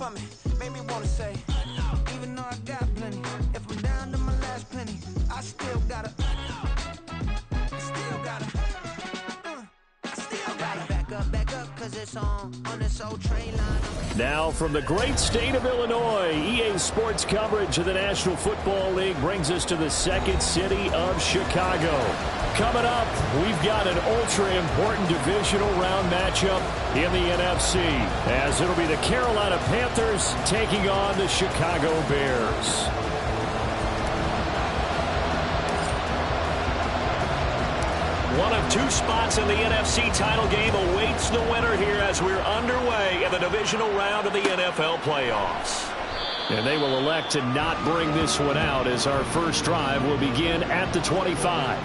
for me. Made me wanna say, even though I got plenty, if I'm down to my last penny, I still gotta back up, cause it's on this old train line. Now from the great state of Illinois, EA Sports coverage of the National Football League brings us to the second city of Chicago. Coming up, we've got an ultra-important divisional round matchup in the NFC, as it'll be the Carolina Panthers taking on the Chicago Bears. One of two spots in the NFC title game awaits the winner here as we're underway in the divisional round of the NFL playoffs. And they will elect to not bring this one out as our first drive will begin at the 25.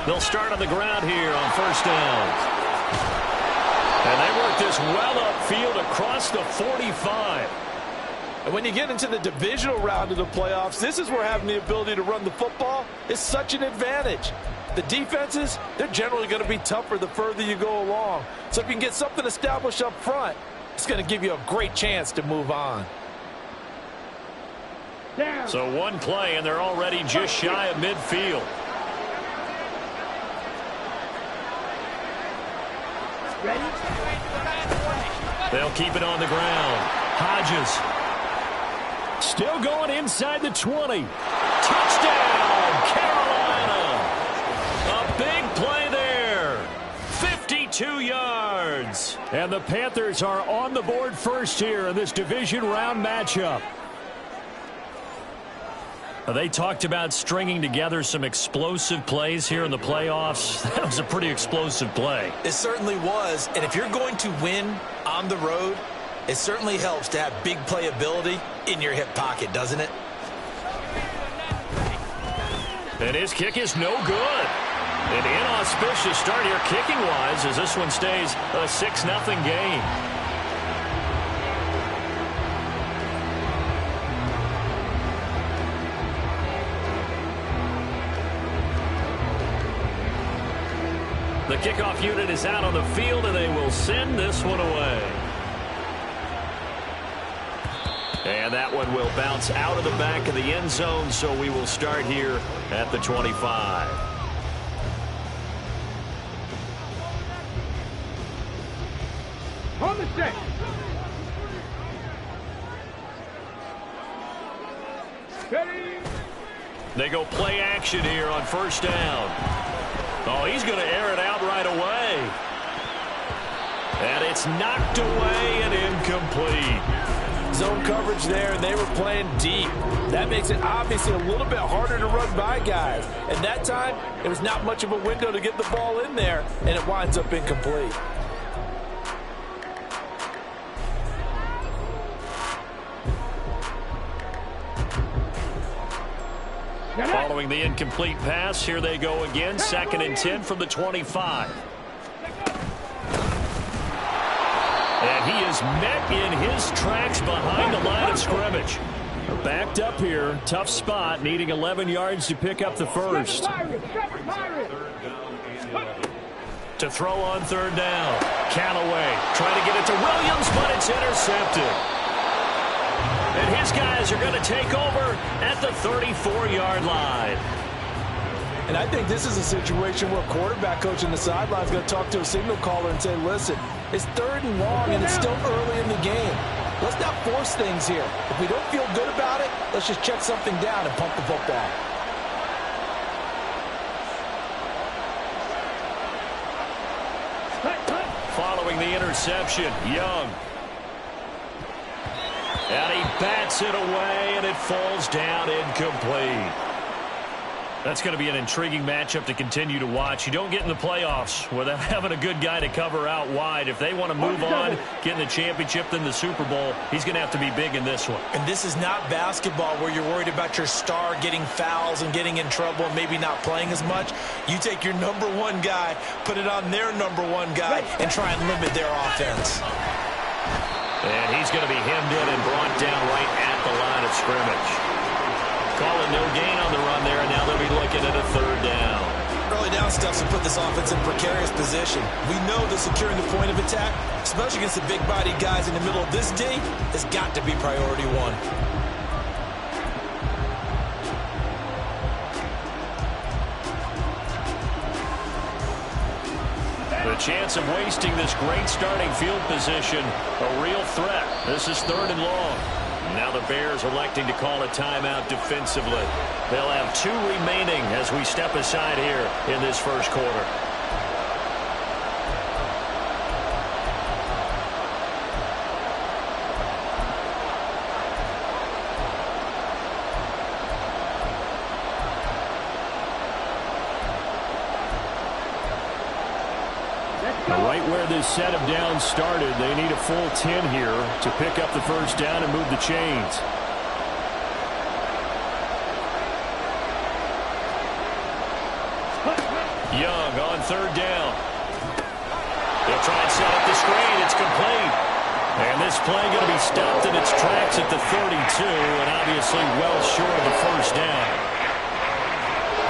They'll start on the ground here on first down. And they work this well upfield across the 45. And when you get into the divisional round of the playoffs, this is where having the ability to run the football is such an advantage. The defenses, they're generally going to be tougher the further you go along. So if you can get something established up front, it's going to give you a great chance to move on. So one play, and they're already just shy of midfield. They'll keep it on the ground. Hodges. Still going inside the 20. Touchdown, Carolina. A big play there. 52 yards. And the Panthers are on the board first here in this division round matchup. They talked about stringing together some explosive plays here in the playoffs. That was a pretty explosive play. It certainly was. And if you're going to win on the road, it certainly helps to have big playability in your hip pocket, doesn't it? And his kick is no good. An inauspicious start here kicking-wise as this one stays a 6-0 game. The kickoff unit is out on the field, and they will send this one away. And that one will bounce out of the back of the end zone, so we will start here at the 25. On the set. Ready. They go play action here on first down. Oh, he's going to air it out right away. And it's knocked away and incomplete. Zone coverage there, and they were playing deep. That makes it obviously a little bit harder to run by guys. And that time, it was not much of a window to get the ball in there, and it winds up incomplete. Following the incomplete pass, here they go again. 2nd and 10 from the 25. And he is met in his tracks behind the line of scrimmage. Backed up here. Tough spot, needing 11 yards to pick up the first. To throw on third down. Callaway trying to get it to Williams, but it's intercepted. And his guys are going to take over at the 34-yard line. And I think this is a situation where quarterback coach on the sideline is going to talk to a signal caller and say, listen, it's 3rd and long and it's still early in the game. Let's not force things here. If we don't feel good about it, let's just check something down and pump the football. Following the interception, Young. And he bats it away, and it falls down incomplete. That's going to be an intriguing matchup to continue to watch. You don't get in the playoffs without having a good guy to cover out wide. If they want to move on, get in the championship, then the Super Bowl, he's going to have to be big in this one. And this is not basketball where you're worried about your star getting fouls and getting in trouble and maybe not playing as much. You take your number one guy, put it on their number one guy, and try and limit their offense. And he's going to be hemmed in and brought down right at the line of scrimmage. Calling no gain on the run there, and now they'll be looking at a third down. Early down stuff to put this offense in precarious position. We know that securing the point of attack, especially against the big-bodied guys in the middle of this D, has got to be priority one. The chance of wasting this great starting field position, a real threat. This is 3rd and long. Now the Bears electing to call a timeout defensively. They'll have 2 remaining as we step aside here in this first quarter. Right where this set of downs started, they need a full 10 here to pick up the first down and move the chains. Young on 3rd down. They'll try and set up the screen. It's complete. And this play going to be stopped in its tracks at the 32, and obviously well short of the first down.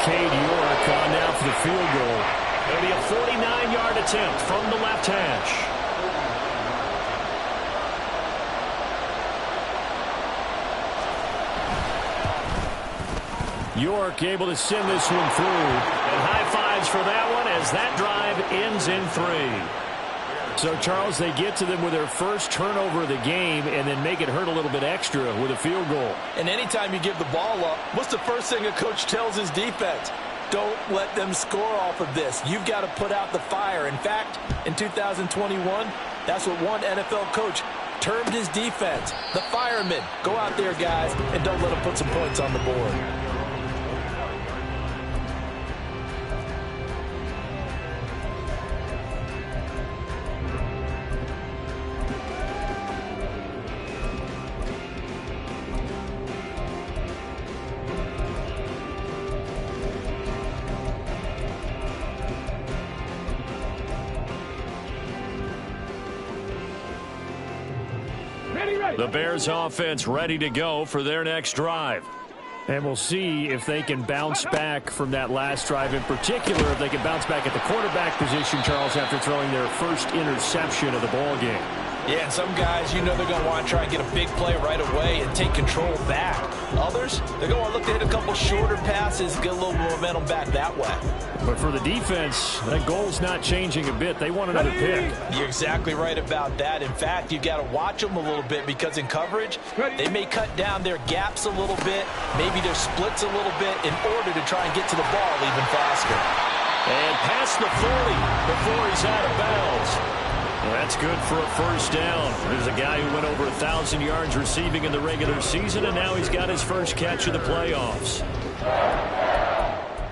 Cade York on now for the field goal. It'll be a 49-yard attempt from the left hash. York able to send this one through. And high fives for that one as that drive ends in 3. So, Charles, they get to them with their first turnover of the game and then make it hurt a little bit extra with a field goal. And anytime you give the ball up, what's the first thing a coach tells his defense? Don't let them score off of this. You've got to put out the fire. In fact, in 2021, that's what one NFL coach termed his defense. The firemen. Go out there, guys, and don't let them put some points on the board. The Bears offense ready to go for their next drive. And we'll see if they can bounce back from that last drive, in particular if they can bounce back at the quarterback position, Charles, after throwing their first interception of the ball game. Yeah, and some guys, you know they're going to want to try and get a big play right away and take control back. Others, they're going to look to hit a couple shorter passes, get a little momentum back that way. But for the defense, that goal's not changing a bit. They want another pick. You're exactly right about that. In fact, you've got to watch them a little bit because in coverage, they may cut down their gaps a little bit, maybe their splits a little bit in order to try and get to the ball even faster. And past the 40 before he's out of bounds. That's good for a first down. There's a guy who went over 1,000 yards receiving in the regular season, and now he's got his first catch of the playoffs.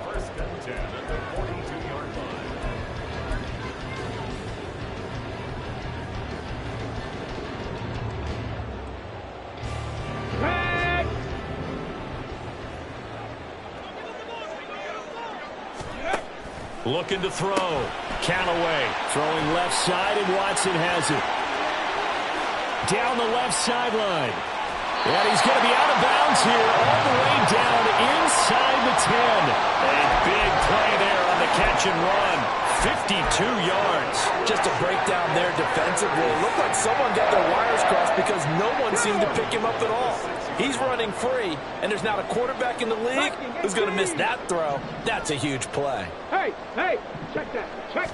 First and 10 at the 42-yard Red. Looking to throw. Callaway throwing left side, and Watson has it. Down the left sideline. And he's going to be out of bounds here all the way down inside the 10. A big play there on the catch and run. 52 yards. Just a breakdown there defensively. It looked like someone got their wires crossed because no one seemed to pick him up at all. He's running free, and there's not a quarterback in the league who's going to miss that throw. That's a huge play. Hey, check that. Check.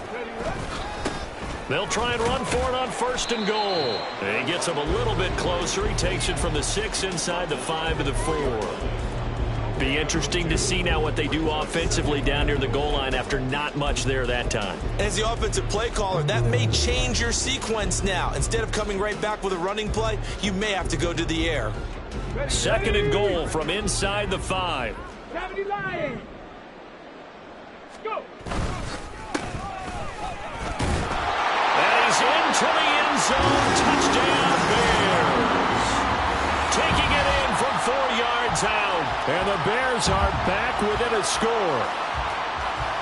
They'll try and run for it on first and goal. He gets him a little bit closer. He takes it from the 6 inside the 5 to the 4. Be interesting to see now what they do offensively down near the goal line after not much there that time. As the offensive play caller, that may change your sequence now. Instead of coming right back with a running play, you may have to go to the air. Second and goal from inside the 5. 70 line. And the Bears are back within a score.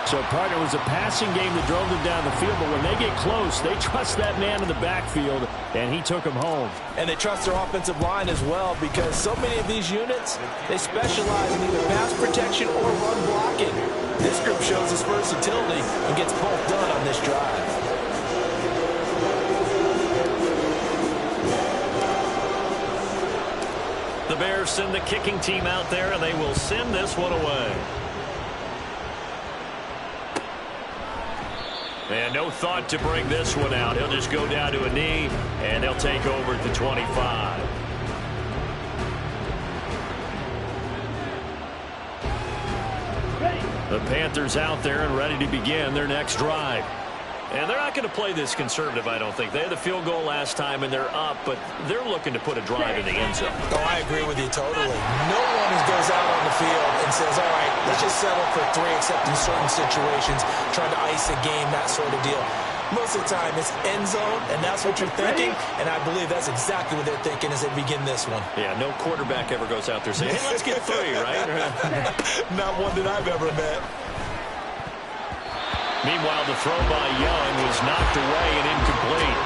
So, partner, it was a passing game that drove them down the field, but when they get close, they trust that man in the backfield, and he took them home. And they trust their offensive line as well, because so many of these units, they specialize in either pass protection or run blocking. This group shows its versatility and gets both done on this drive. The Bears send the kicking team out there, and they will send this one away. And no thought to bring this one out. He'll just go down to a knee, and they'll take over at the 25. The Panthers out there and ready to begin their next drive. And they're not going to play this conservative, I don't think. They had the field goal last time, and they're up, but they're looking to put a drive in the end zone. Oh, I agree with you totally. No one goes out on the field and says, all right, let's just settle for 3, except in certain situations, trying to ice a game, that sort of deal. Most of the time, it's end zone, and that's what you're thinking, and I believe that's exactly what they're thinking as they begin this one. Yeah, no quarterback ever goes out there saying, hey, let's get 3, right? Not one that I've ever met. Meanwhile, the throw by Young was knocked away and incomplete.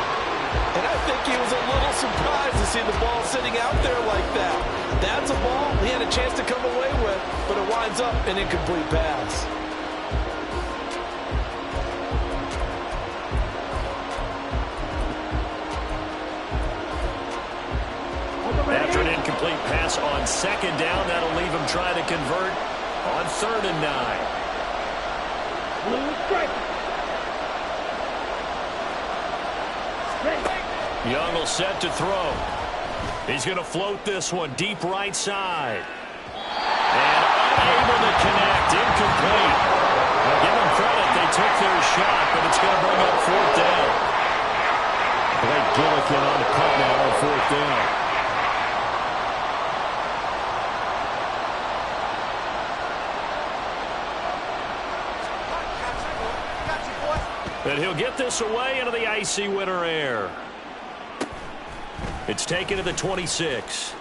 And I think he was a little surprised to see the ball sitting out there like that. That's a ball he had a chance to come away with, but it winds up an incomplete pass. After an incomplete pass on 2nd down, that'll leave him trying to convert on 3rd and 9. Young will set to throw. He's going to float this one deep right side. And unable to connect. Incomplete. Now give them credit. They took their shot, but it's going to bring up 4th down. Blake Gillikin on the punt now on 4th down. But he'll get this away into the icy winter air. It's taken to the 26.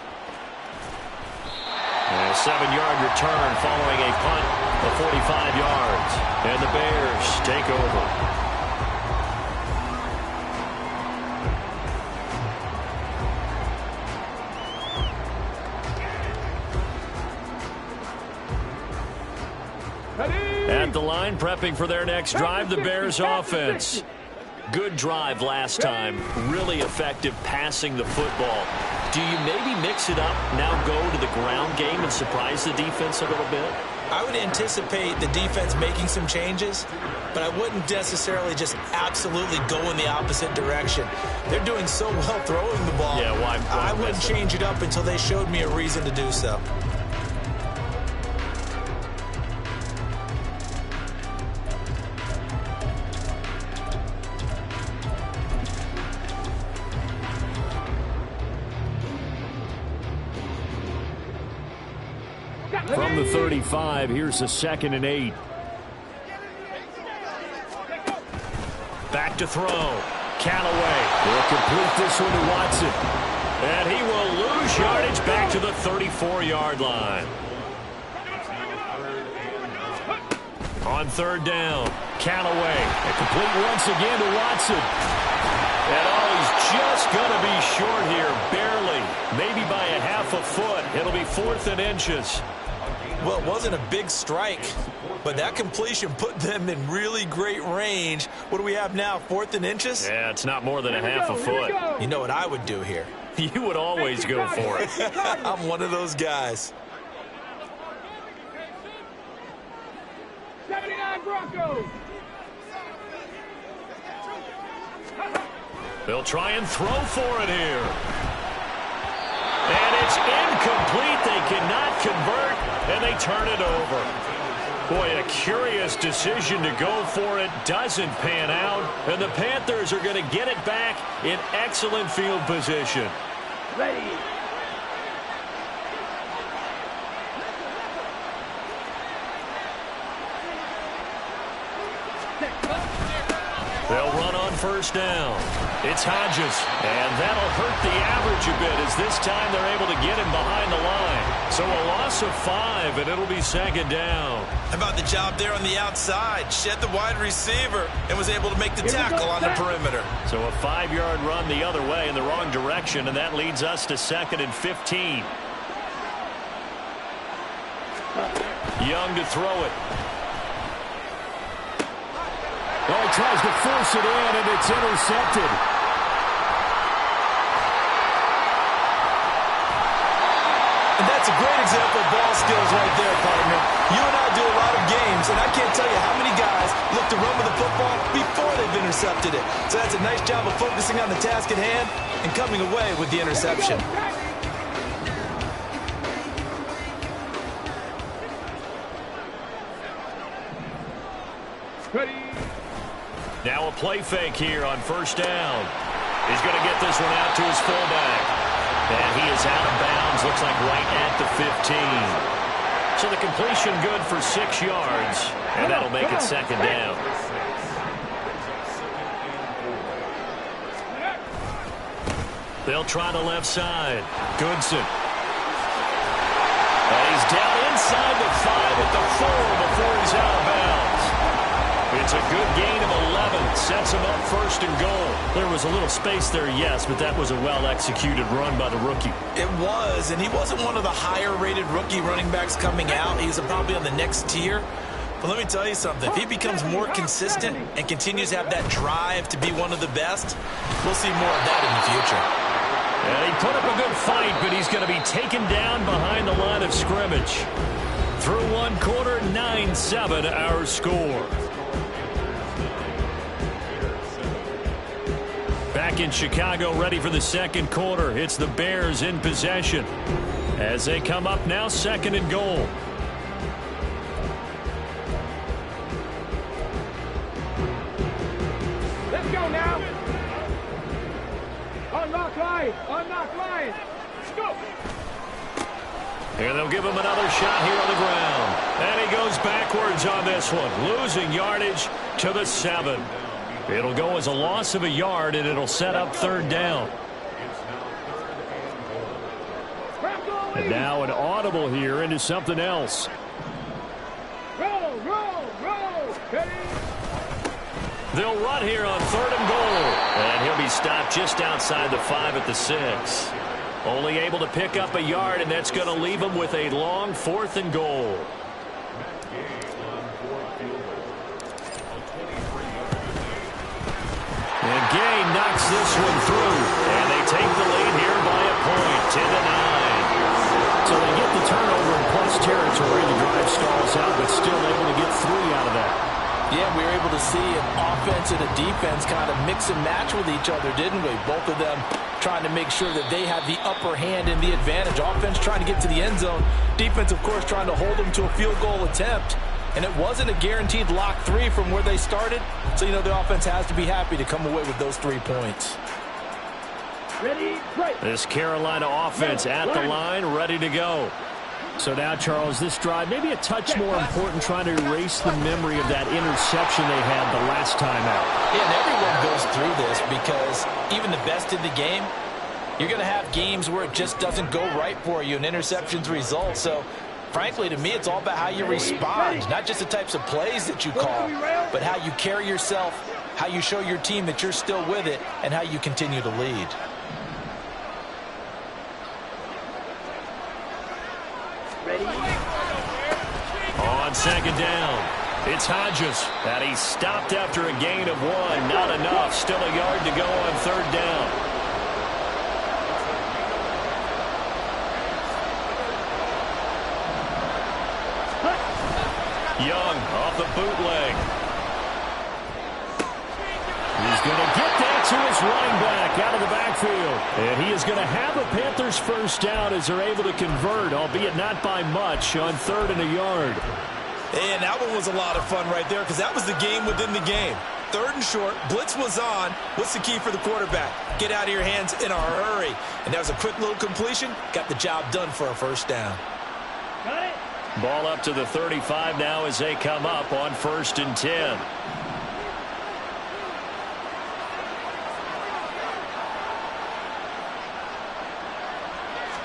And a 7-yard return following a punt of 45 yards. And the Bears take over. At the line, prepping for their next drive, the Bears offense. Good drive last time. Really effective passing the football. Do you maybe mix it up, now go to the ground game and surprise the defense a little bit? I would anticipate the defense making some changes, but I wouldn't necessarily just absolutely go in the opposite direction. They're doing so well throwing the ball. Yeah, why I wouldn't change it up until they showed me a reason to do so. From the 35, here's a 2nd and 8. Back to throw. Callaway will complete this one to Watson. And he will lose yardage back to the 34-yard line. On 3rd down, Callaway. And complete once again to Watson. And he's just going to be short here, barely. Maybe by a half a foot. It'll be 4th and inches. Well, it wasn't a big strike, but that completion put them in really great range. What do we have now, 4th and inches? Yeah, it's not more than a half a foot. You know what I would do here? You would always go for it. I'm one of those guys. 79 Broncos. They'll try and throw for it here. And it's incomplete. They cannot convert, and they turn it over. Boy, a curious decision to go for it. Doesn't pan out, and the Panthers are going to get it back in excellent field position. Ready. They'll run on 1st down. It's Hodges, and that'll hurt the average a bit as this time they're able to get him behind the line. So a loss of 5, and it'll be second down. How about the job there on the outside? Shed the wide receiver and was able to make the tackle on the perimeter. So a 5-yard run the other way in the wrong direction, and that leads us to 2nd and 15. Young to throw it. Oh, he tries to force it in, and it's intercepted. And that's a great example of ball skills right there, partner. You and I do a lot of games, and I can't tell you how many guys look to run with the football before they've intercepted it. So that's a nice job of focusing on the task at hand and coming away with the interception. Now a play fake here on first down. He's going to get this one out to his fullback. And he is out of bounds, looks like right at the 15. So the completion good for 6 yards, and that'll make it second down. They'll try the left side. Goodson. And he's down inside the 5 at the 4 before he's out of bounds. It's a good gain of 11. Sets him up first and goal. There was a little space there, yes, but that was a well-executed run by the rookie. It was, and he wasn't one of the higher-rated rookie running backs coming out. He's probably on the next tier. But let me tell you something. If he becomes more consistent and continues to have that drive to be one of the best, we'll see more of that in the future. And he put up a good fight, but he's going to be taken down behind the line of scrimmage. Through one quarter, 9-7 our score. Back in Chicago, ready for the second quarter. It's the Bears in possession as they come up now, 2nd and goal. Let's go now. Unlock line. Unlock line. Let's go. And they'll give him another shot here on the ground. And he goes backwards on this one, losing yardage to the 7. It'll go as a loss of a yard, and it'll set up 3rd down. And now an audible here into something else. Roll, roll, roll. They'll run here on 3rd and goal. And he'll be stopped just outside the 5 at the 6. Only able to pick up a yard, and that's going to leave him with a long 4th and goal. And Gay knocks this one through, and they take the lead here by a point, 10-9. So they get the turnover in plus territory. The drive stalls out, but still able to get 3 out of that. Yeah, we were able to see an offense and a defense kind of mix and match with each other, didn't we? Both of them trying to make sure that they had the upper hand and the advantage. Offense trying to get to the end zone. Defense, of course, trying to hold them to a field goal attempt. And it wasn't a guaranteed lock 3 from where they started. So, you know, the offense has to be happy to come away with those 3 points. Ready, break. This Carolina offense at the line, ready to go. So now, Charles, this drive maybe a touch more important, trying to erase the memory of that interception they had the last time out. Yeah, and everyone goes through this because even the best in the game, you're going to have games where it just doesn't go right for you and interceptions result. So, frankly, to me, it's all about how you respond, not just the types of plays that you call, but how you carry yourself, how you show your team that you're still with it, and how you continue to lead. Ready. On 2nd down, it's Hodges. And he's stopped after a gain of 1. Not enough. Still a yard to go on 3rd down. Young off the bootleg. He's going to get that to his running back out of the backfield. And he is going to have a Panthers first down as they're able to convert, albeit not by much, on 3rd and a yard. And that one was a lot of fun right there because that was the game within the game. 3rd and short, blitz was on. What's the key for the quarterback? Get out of your hands in a hurry. And that was a quick little completion. Got the job done for a first down. Got it. Ball up to the 35 now as they come up on 1st and 10.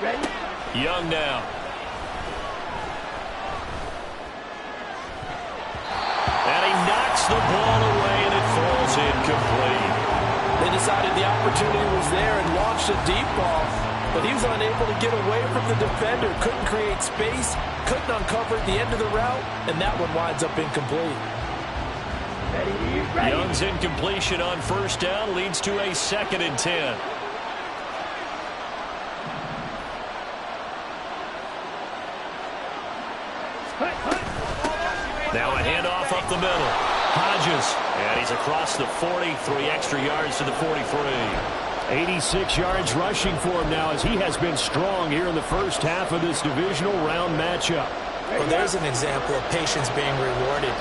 Ready. Young now. the ball away, and it falls incomplete. They decided the opportunity was there and launched a deep ball, but he was unable to get away from the defender, couldn't create space, couldn't uncover at the end of the route, and that one winds up incomplete. Ready. Young's incompletion on first down leads to a 2nd and 10. Now a handoff up the middle. Hodges, and he's across the 40, 3 extra yards to the 43. 86 yards rushing for him now as he has been strong here in the first half of this divisional round matchup. Well, there's an example of patience being rewarded.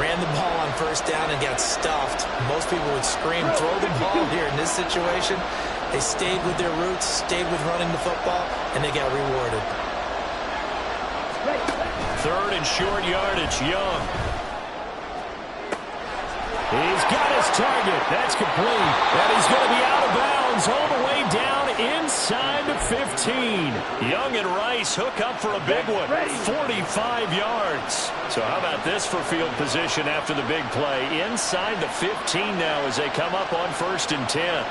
Ran the ball on first down and got stuffed. Most people would scream, throw the ball here. In this situation, they stayed with their roots, stayed with running the football, and they got rewarded. 3rd and short yardage, Young. He's got his target. That's complete. And he's going to be out of bounds all the way down inside the 15. Young and Rice hook up for a big one. 45 yards. So how about this for field position after the big play? Inside the 15 now as they come up on 1st and 10.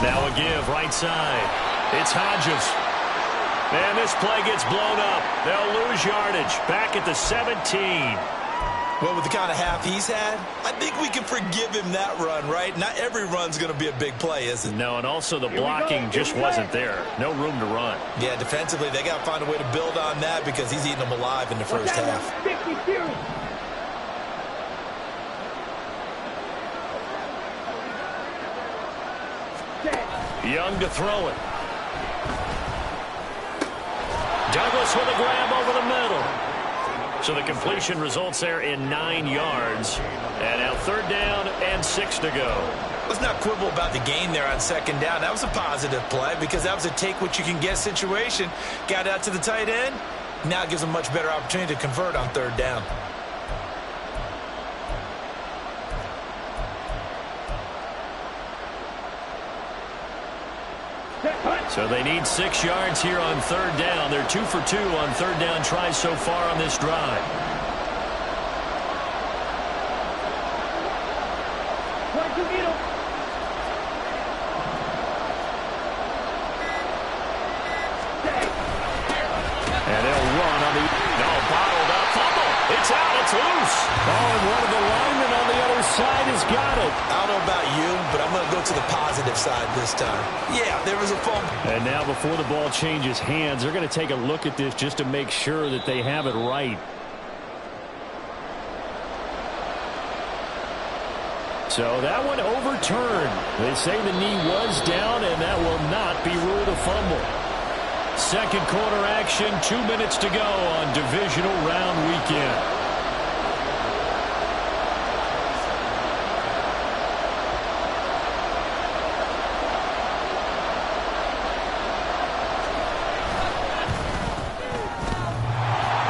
Now a give right side. It's Hodges. And this play gets blown up. They'll lose yardage. Back at the 17. Well, with the kind of half he's had, I think we can forgive him that run, right? Not every run's going to be a big play, is it? No, and also the blocking just wasn't there. No room to run. Yeah, defensively, they got to find a way to build on that because he's eating them alive in the first half. 50 series. Young to throw it. Douglas with a grab over the middle. So the completion results there in 9 yards. And now 3rd down and 6 to go. Let's not quibble about the gain there on 2nd down. That was a positive play because that was a take-what-you-can-get situation. Got out to the tight end. Now it gives them a much better opportunity to convert on 3rd down. So they need 6 yards here on 3rd down. They're 2 for 2 on 3rd down tries so far on this drive. And they'll run on the... No, bottled up. Fumble. It's out. It's loose. Oh, and one of the linemen on the other side has got it. I don't know about you, but I'm going to go to the positive side this time. Yeah, there was a fumble. And now before the ball changes hands, they're going to take a look at this just to make sure that they have it right. So that one overturned. They say the knee was down, and that will not be ruled a fumble. 2nd quarter action, 2 minutes to go on divisional round weekend.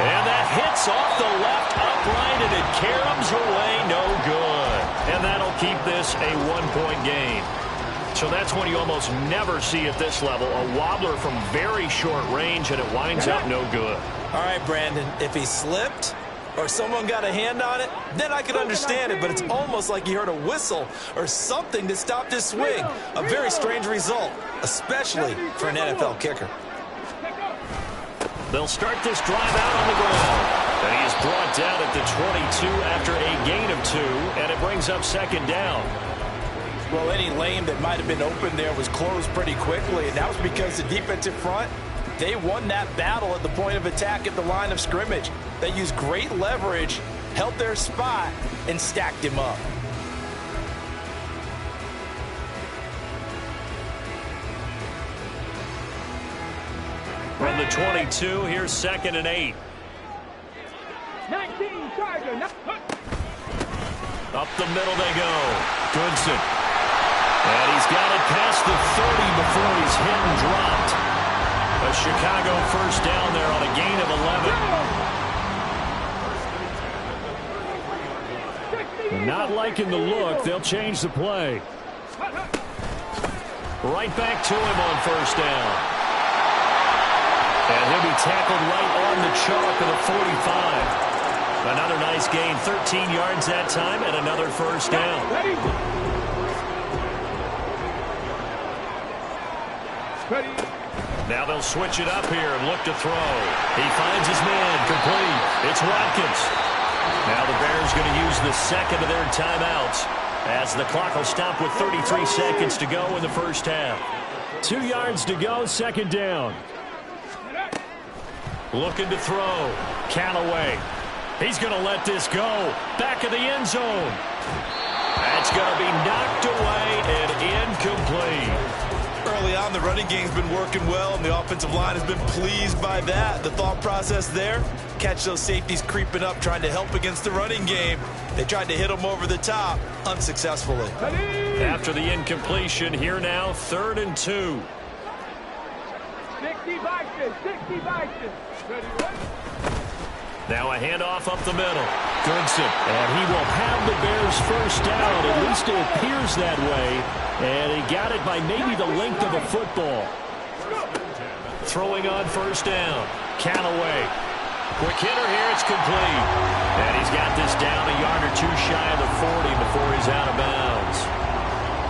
And that hits off the left upright, and it caroms away no good. And that'll keep this a 1-point game. So that's one you almost never see at this level. A wobbler from very short range, and it winds up no good. All right, Brandon, if he slipped or someone got a hand on it, then I could understand it, but it's almost like you heard a whistle or something to stop this swing. A very strange result, especially for an NFL kicker. They'll start this drive out on the ground. And he is brought down at the 22 after a gain of 2, and it brings up 2nd down. Well, any lane that might have been open there was closed pretty quickly, and that was because the defensive front, they won that battle at the point of attack at the line of scrimmage. They used great leverage, held their spot, and stacked him up. From the 22, here's 2nd and 8. 19 Charger. Up the middle they go. Goodson. And he's got it past the 30 before he's hit and dropped. A Chicago first down there on a gain of 11. Not liking the look. They'll change the play. Right back to him on first down. And he'll be tackled right on the chalk of the 45. Another nice gain, 13 yards that time, and another first down. Now they'll switch it up here and look to throw. He finds his man, complete. It's Watkins. Now the Bears going to use the second of their timeouts as the clock will stop with 33 seconds to go in the first half. 2 yards to go, second down. Looking to throw. Callaway. He's going to let this go. Back of the end zone. That's going to be knocked away and incomplete. Early on, the running game's been working well, and the offensive line has been pleased by that. The thought process there, catch those safeties creeping up, trying to help against the running game. They tried to hit them over the top, unsuccessfully. After the incompletion, here now, 3rd and 2. 60 boxes, 60 boxes. Ready, ready. Now a handoff up the middle. Goodson. And he will have the Bears first down. At least it appears that way. And he got it by maybe the length of a football. Throwing on first down. Callaway. Quick hitter here. It's complete. And he's got this down a yard or two shy of the 40 before he's out of bounds.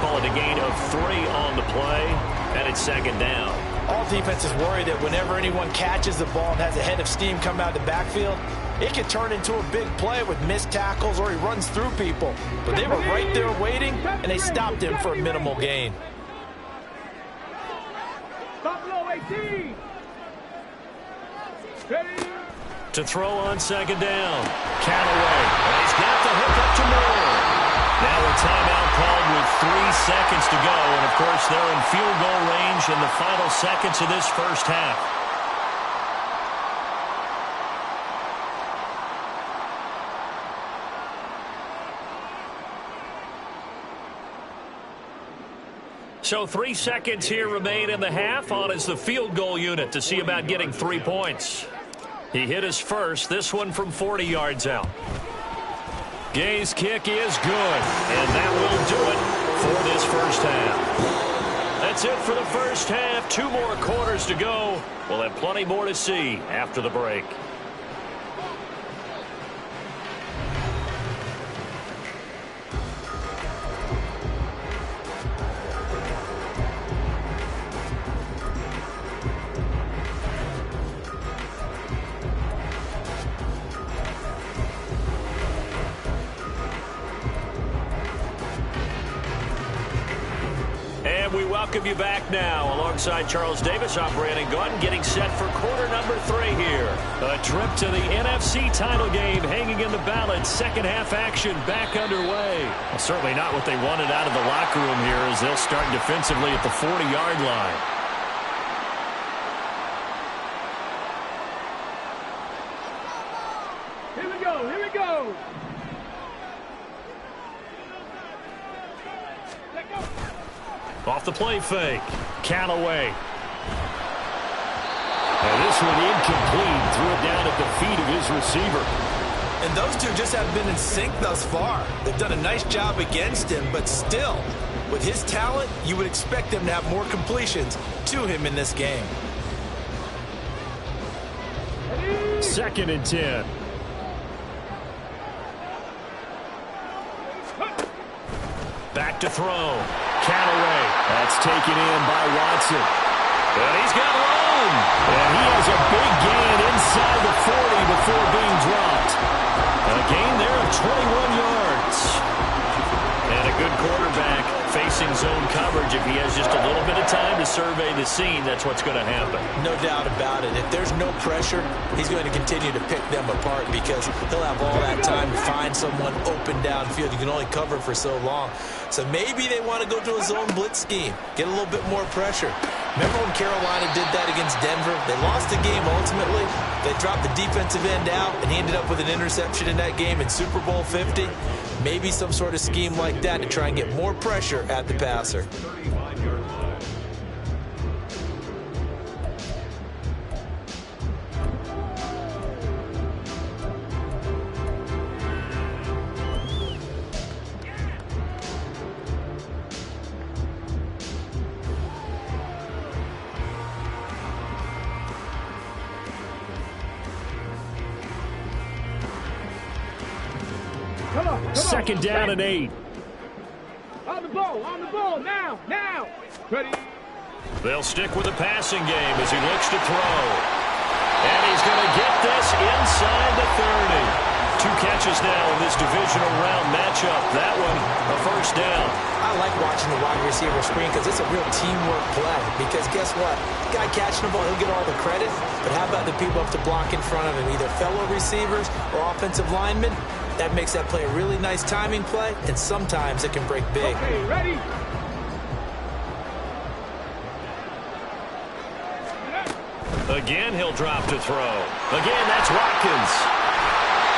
Call it a gain of 3 on the play. And it's second down. All defenses worry that whenever anyone catches the ball and has a head of steam come out of the backfield, it can turn into a big play with missed tackles or he runs through people. But they were right there waiting, and they stopped him for a minimal gain. Buffalo 18. Ready. To throw on second down. Callaway. And he's got the hook up to Moore. Now a timeout called with 3 seconds to go. And, of course, they're in field goal range in the final seconds of this first half. So 3 seconds here remain in the half. On is the field goal unit to see about getting 3 points. He hit his first, this one from 40 yards out. Gay's kick is good, and that will do it for this first half. That's it for the first half. 2 more quarters to go. We'll have plenty more to see after the break. We welcome you back now. Alongside Charles Davis, I'm Brandon Gunn, getting set for quarter number 3 here. A trip to the NFC title game hanging in the balance. Second half action back underway. Well, certainly not what they wanted out of the locker room here as they'll start defensively at the 40-yard line. Here we go, here we go. Let go. Off the play fake. Callaway. And this one incomplete. Threw it down at the feet of his receiver. And those two just have been in sync thus far. They've done a nice job against him, but still, with his talent, you would expect them to have more completions to him in this game. 2nd and 10. Back to throw. Callaway. That's taken in by Watson. And he's got room. And he has a big gain inside the 40 before being dropped. A gain there of 21 yards. And a good quarterback facing zone coverage. If he has just a little bit of time to survey the scene, that's what's going to happen. No doubt about it. If there's no pressure, he's going to continue to pick them apart because he'll have all that time to find someone open downfield. You can only cover for so long. So maybe they want to go to a zone blitz scheme, get a little bit more pressure. Remember when Carolina did that against Denver? They lost the game ultimately. They dropped the defensive end out, and he ended up with an interception in that game in Super Bowl 50. Maybe some sort of scheme like that to try and get more pressure at the passer. Come on. Second down and 8. On the ball, now. Ready. They'll stick with the passing game as he looks to throw. And he's going to get this inside the 30. 2 catches now in this divisional round matchup. That one, a first down. I like watching the wide receiver screen because it's a real teamwork play. Because guess what? Guy catching the ball, he'll get all the credit. But how about the people up to block in front of him, either fellow receivers or offensive linemen? That makes that play a really nice timing play, and sometimes it can break big. Okay, ready. Again, he'll drop to throw. Again, that's Watkins.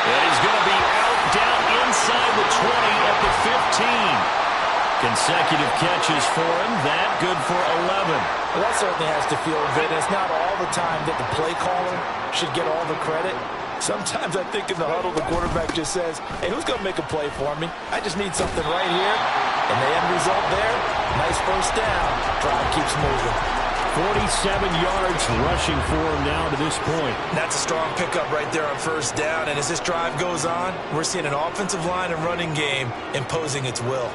And he's going to be out down inside the 20 at the 15. Consecutive catches for him. That good for 11. Well, that certainly has to feel good. It's not all the time that the play caller should get all the credit. Sometimes I think in the huddle, the quarterback just says, hey, who's going to make a play for me? I just need something right here. And the end result there, nice first down. Drive keeps moving. 47 yards rushing for him now to this point. That's a strong pickup right there on first down. And as this drive goes on, we're seeing an offensive line and running game imposing its will.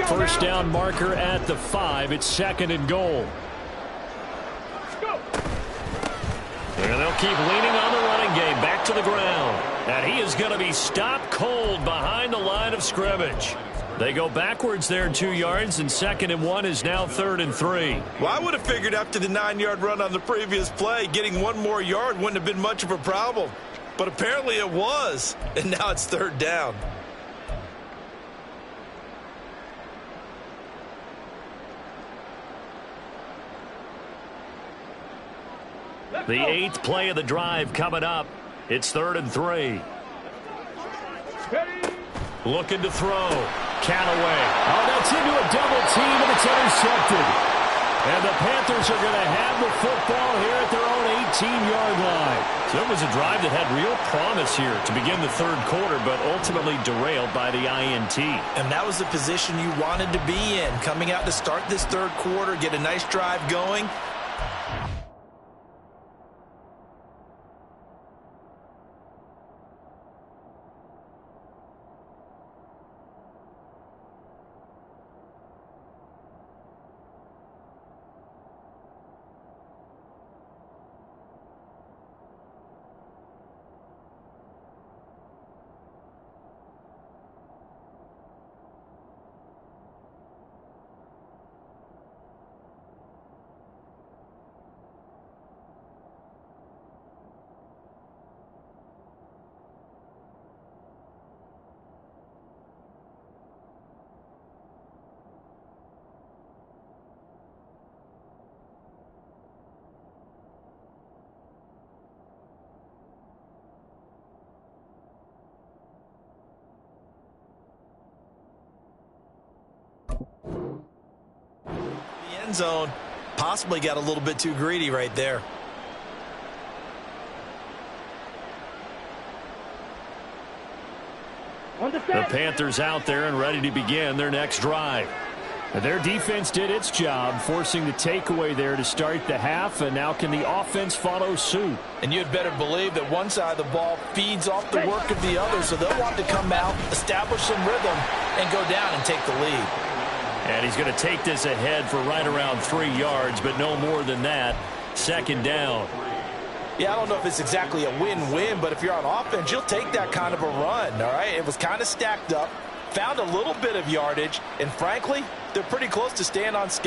First down marker at the 5. It's 2nd and goal. Go. And they'll keep leaning on the running game. Back to the ground. And he is going to be stopped cold behind the line of scrimmage. They go backwards there 2 yards, and 2nd and 1 is now 3rd and 3. Well, I would have figured after the 9-yard run on the previous play, getting 1 more yard wouldn't have been much of a problem. But apparently it was, and now it's 3rd down. The 8th play of the drive coming up. It's 3rd and 3. Ready. Looking to throw. Callaway. Oh, that's into a double team, and it's intercepted. And the Panthers are going to have the football here at their own 18-yard line. So it was a drive that had real promise here to begin the 3rd quarter, but ultimately derailed by the INT. And that was the position you wanted to be in. Coming out to start this 3rd quarter, get a nice drive going. Zone possibly got a little bit too greedy right there. The Panthers out there and ready to begin their next drive. Their defense did its job, forcing the takeaway there to start the half, and now can the offense follow suit? And you'd better believe that one side of the ball feeds off the work of the other, so they'll want to come out, establish some rhythm, and go down and take the lead. And he's going to take this ahead for right around 3 yards, but no more than that. 2nd down. Yeah, I don't know if it's exactly a win-win, but if you're on offense, you'll take that kind of a run, all right? It was kind of stacked up, found a little bit of yardage, and frankly, they're pretty close to staying on schedule.